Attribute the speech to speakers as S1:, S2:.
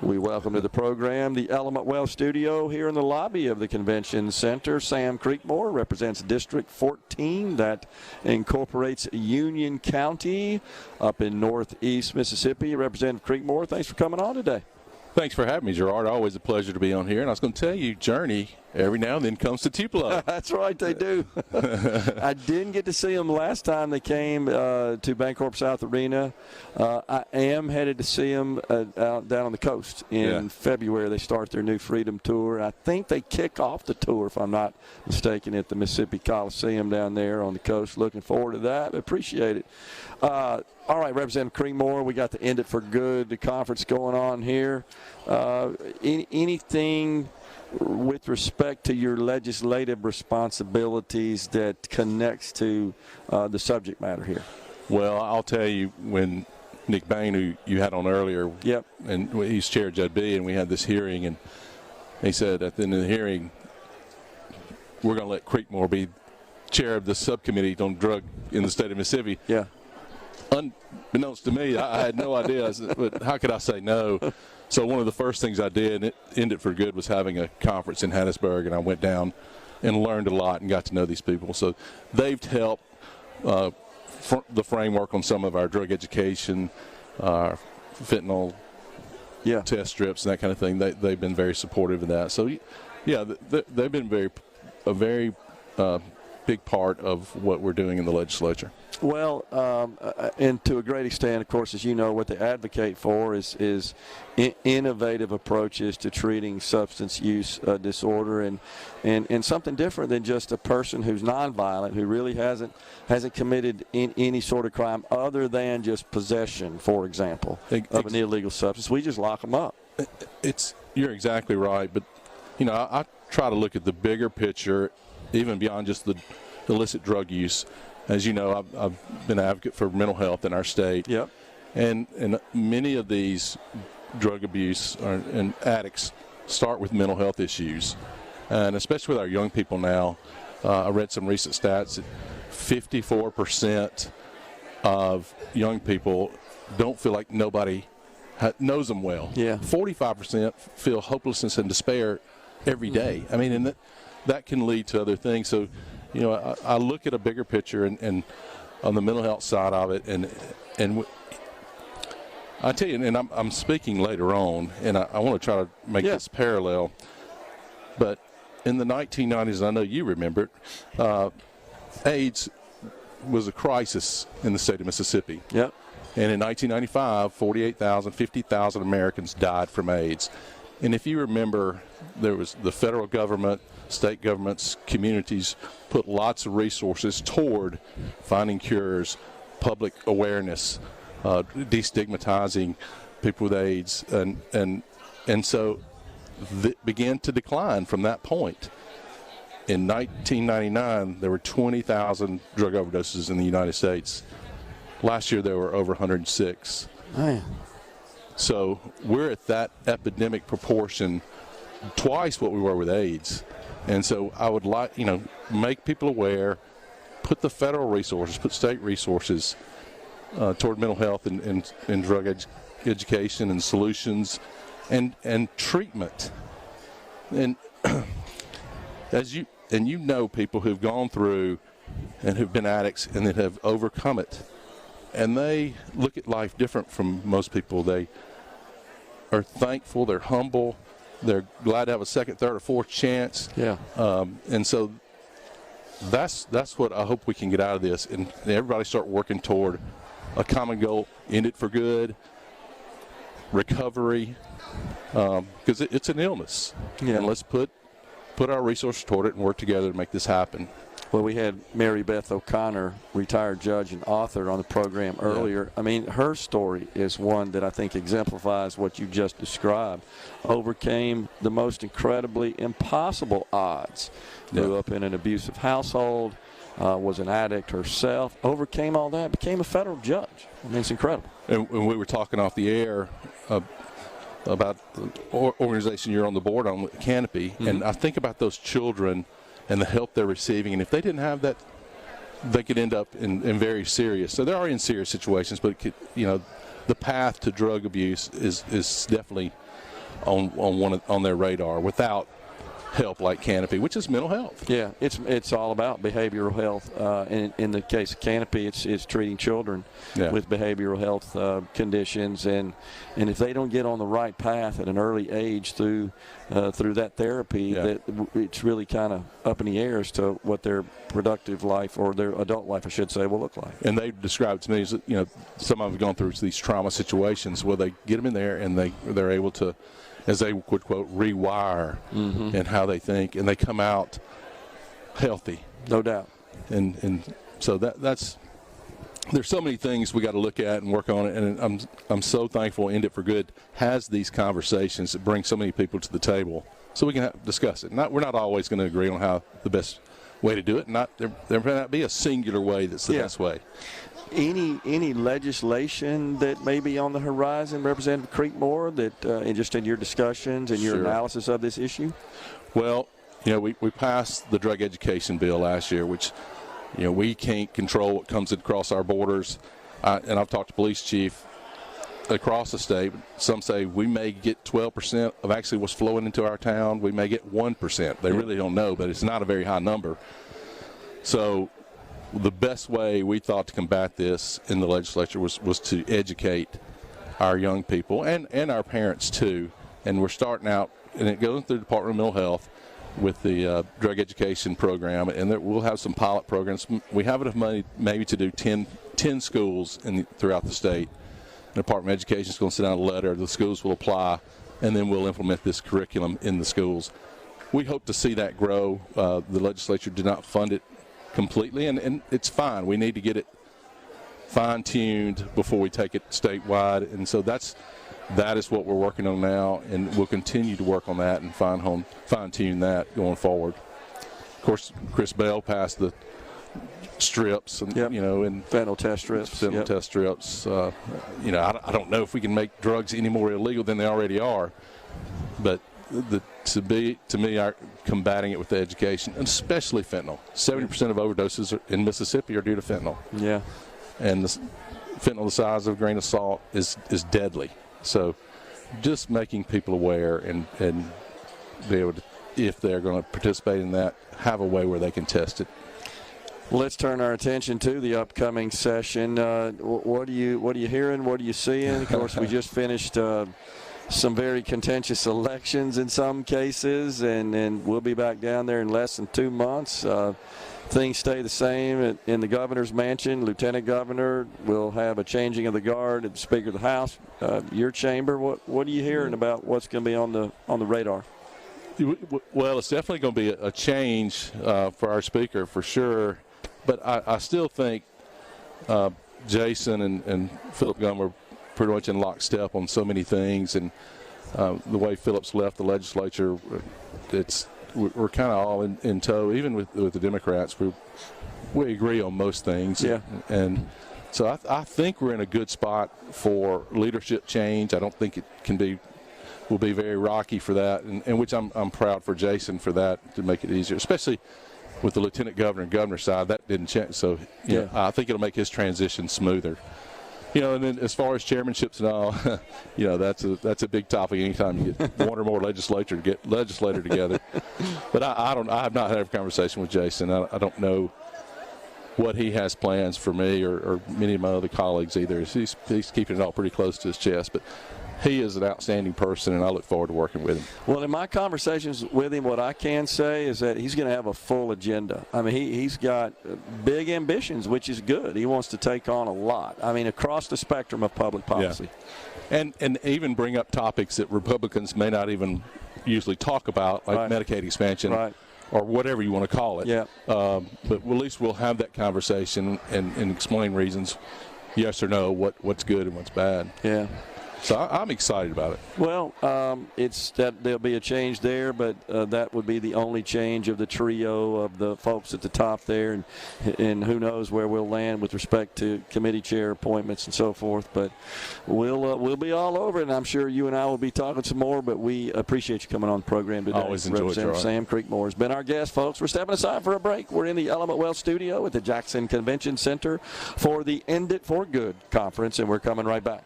S1: We welcome to the program the Element Well Studio here in the lobby of the Convention Center. Sam Creekmore represents District 14 that incorporates Union County up in northeast Mississippi. Representative Creekmore, thanks for coming on today.
S2: Thanks for having me, Gerard. Always a pleasure to be on here. And I was going to tell you, Journey every now and then comes to Tupelo.
S1: That's right, they do. I didn't get to see them last time they came to Bancorp South Arena. I am headed to see them out down on the coast in February. They start their new Freedom Tour. I think they kick off the tour, if I'm not mistaken, at the Mississippi Coliseum down there on the coast. Looking forward to that. Appreciate it. All right, Representative Creekmore, we got the End It for Good, the conference going on here. Anything with respect to your legislative responsibilities that connects to the subject matter here?
S2: Well, I'll tell you, when Nick Bain, who you had on earlier, and he's chair of Judge B, and we had this hearing, and he said at the end of the hearing, we're going to let Creekmore be chair of the subcommittee on drug in the state of Mississippi.
S1: Yeah.
S2: Unbeknownst to me, I had no idea, but how could I say no? So one of the first things I did, End It for Good, was having a conference in Hattiesburg, and I went down and learned a lot and got to know these people. So they've helped the framework on some of our drug education, fentanyl test strips, and that kind of thing. They've been very supportive of that. So, yeah, they've been a very big part of what we're doing in the legislature.
S1: Well, and to a great extent, of course, as you know, what they advocate for is innovative approaches to treating substance use disorder and something different than just a person who's nonviolent, who really hasn't committed any sort of crime other than just possession, for example, of an illegal substance. We just lock them up.
S2: You're exactly right, but I try to look at the bigger picture, even beyond just the illicit drug use. As you know, I've been an advocate for mental health in our state.
S1: Yep.
S2: And many of these drug abuse and addicts start with mental health issues. And especially with our young people now, I read some recent stats that 54% of young people don't feel like nobody knows them well.
S1: Yeah.
S2: 45% feel hopelessness and despair every day. I mean, and that can lead to other things. So, I look at a bigger picture and on the mental health side of it, and I tell you, and I'm speaking later on, and I want to try to make this parallel. But in the 1990s, I know you remember it, AIDS was a crisis in the state of Mississippi.
S1: Yep.
S2: And in 1995, 50,000 Americans died from AIDS. And if you remember, there was the federal government, state governments, communities put lots of resources toward finding cures, public awareness, destigmatizing people with AIDS, and so began to decline from that point. In 1999, there were 20,000 drug overdoses in the United States. Last year, there were over 106.
S1: Man.
S2: So we're at that epidemic proportion, twice what we were with AIDS. And so I would like, make people aware, put the federal resources, put state resources toward mental health and drug education and solutions and treatment. And you know people who've gone through and who've been addicts and that have overcome it. And they look at life different from most people. They are thankful, they're humble, they're glad to have a second, third, or fourth chance.
S1: Yeah.
S2: And so that's what I hope we can get out of this, and everybody start working toward a common goal: End It for Good, recovery, because it's an illness.
S1: Yeah.
S2: And let's put our resources toward it and work together to make this happen.
S1: Well, we had Mary Beth O'Connor, retired judge and author, on the program earlier. Yeah. I mean, her story is one that I think exemplifies what you just described. Overcame the most incredibly impossible odds. Grew up in an abusive household, was an addict herself, overcame all that, became a federal judge. I mean, it's incredible.
S2: And when we were talking off the air about the organization you're on the board on, Canopy, and I think about those children and the help they're receiving. And if they didn't have that, they could end up in very serious. So they are in serious situations, but the path to drug abuse is definitely on their radar without help like Canopy, which is mental health.
S1: Yeah, it's all about behavioral health. In the case of Canopy, it's treating children with behavioral health conditions, and if they don't get on the right path at an early age through that therapy, that it's really kind of up in the air as to what their productive life, or their adult life, I should say, will look like.
S2: And they described to me as, some of them have gone through these trauma situations where they get them in there and they're able to, as they would quote, rewire in how they think, and they come out healthy.
S1: No doubt.
S2: And so that's there's so many things we got to look at and work on it, and I'm so thankful End It for Good has these conversations that bring so many people to the table so we can discuss it. We're not always going to agree on how the best way to do it. There may not be a singular way that's the best way.
S1: Any legislation that may be on the horizon, Representative Creekmore, that just in your discussions and your analysis of this issue?
S2: Well, we passed the drug education bill last year, which, we can't control what comes across our borders. And I've talked to police chief across the state. Some say we may get 12% of actually what's flowing into our town. We may get 1%. They really don't know, but it's not a very high number. So the best way we thought to combat this in the legislature was to educate our young people and our parents too. And we're starting out, and it goes through the Department of Mental Health with the drug education program, and we'll have some pilot programs. We have enough money maybe to do 10 schools throughout the state. The Department of Education is going to send out a letter. The schools will apply, and then we'll implement this curriculum in the schools. We hope to see that grow. The legislature did not fund it completely, and it's fine. We need to get it fine-tuned before we take it statewide, and so that is what we're working on now, and we'll continue to work on that and fine-tune that going forward. Of course, Chris Bell passed the strips, and and
S1: fentanyl test strips.
S2: I don't know if we can make drugs any more illegal than they already are, but to me, our combating it with the education, and especially fentanyl. 70% of overdoses in Mississippi are due to fentanyl. Yeah, and the fentanyl the size of a grain of salt is deadly. So, just making people aware and be able to, if they're going to participate in that, have a way where they can test it.
S1: Let's turn our attention to the upcoming session. What are you hearing? What are you seeing? Of course, we just finished some very contentious elections in some cases, and we'll be back down there in less than 2 months. Things stay the same in the governor's mansion. Lieutenant governor will have a changing of the guard at the Speaker of the House. Your chamber, what are you hearing about what's going to be on the radar?
S2: Well, it's definitely going to be a change for our Speaker for sure. But I still think Jason and Philip Gunn were pretty much in lockstep on so many things, and the way Philip's left the legislature, we're kind of all in tow. Even with the Democrats, we agree on most things. Yeah. And so I think we're in a good spot for leadership change. I don't think it will be very rocky for that, and which I'm proud for Jason for that, to make it easier, especially with the lieutenant governor and governor side. That didn't change. So I think it'll make his transition smoother. And then as far as chairmanships and all, that's a big topic anytime you get one or more legislator together. But I have not had a conversation with Jason. I don't know what he has plans for me or many of my other colleagues either. He's keeping it all pretty close to his chest. But he is an outstanding person, and I look forward to working with him. Well,
S1: in my conversations with him, what I can say is that he's going to have a full agenda. I mean, he's got big ambitions, which is good. He wants to take on a lot. I mean, across the spectrum of public policy.
S2: Yeah. And even bring up topics that Republicans may not even usually talk about, like Medicaid expansion. Right. Or whatever you want to call it. Yeah. But at least we'll have that conversation and explain reasons, yes or no, what's good and what's bad. Yeah. So I'm excited about it.
S1: Well, it's that there'll be a change there, but that would be the only change of the trio of the folks at the top there, and who knows where we'll land with respect to committee chair appointments and so forth. But we'll be all over it, and I'm sure you and I will be talking some more. But we appreciate you coming on the program today.
S2: Always enjoy it, Gerard.
S1: Sam Creekmore has been our guest, folks. We're stepping aside for a break. We're in the Element Wealth studio at the Jackson Convention Center for the End It for Good conference, and we're coming right back.